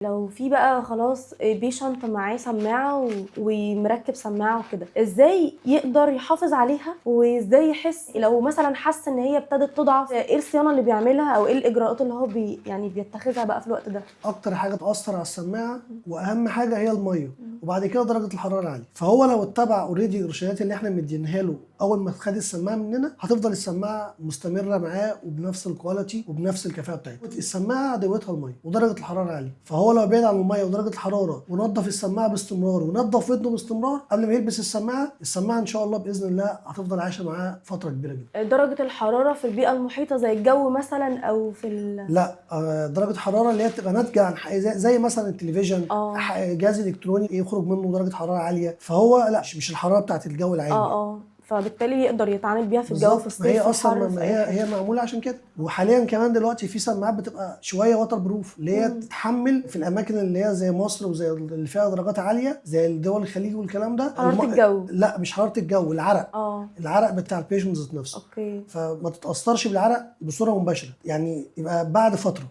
لو في بقى خلاص بيشنت معاه سماعة ومركب سماعة وكده، ازاي يقدر يحافظ عليها وازاي يحس لو مثلا حس ان هي ابتدت تضعف، ايه الصيانة اللي بيعملها او ايه الاجراءات اللي هو يعني بيتخذها بقى في الوقت ده؟ اكتر حاجه تاثر على السماعه واهم حاجه هي الميه، وبعد كده درجه الحراره العاليه. فهو لو اتبع اوريدي الارشادات اللي احنا مدينها له اول ما خد السماعه مننا، هتفضل السماعه مستمره معاه وبنفس الكواليتي وبنفس الكفاءه بتاعتها. السماعه عدوتها الميه ودرجه الحراره العاليه، فهو لو بعيد عن الميه ودرجه الحراره ونظف السماعه باستمرار ونظف ودنه باستمرار قبل ما يلبس السماعه ان شاء الله باذن الله هتفضل عايشه معاه فتره كبيره جدا. درجة الحرارة في البيئة المحيطة زي الجو مثلا او في لا، درجه الحراره اللي هي بتبقى ناتجه عن زي مثلا التلفزيون، جهاز الكتروني يخرج منه درجه حراره عاليه، فهو لا مش الحراره بتاعت الجو العام. فبالتالي يقدر يتعامل بيها في الجو، في بالظبط، ما هي الصيف، في اصلا الحر، في اي حاجة. هي معموله عشان كده. وحاليا كمان دلوقتي في سماعات بتبقى شويه واتر بروف، اللي هي تتحمل في الاماكن اللي هي زي مصر وزي اللي فيها درجات عاليه زي الدول الخليج والكلام ده. حرارة الجو؟ لا مش حراره الجو، العرق. العرق بتاع البيشنت ذات نفسه. اوكي. فما تتاثرش بالعرق بصوره مباشره، يعني يبقى بعد فتره.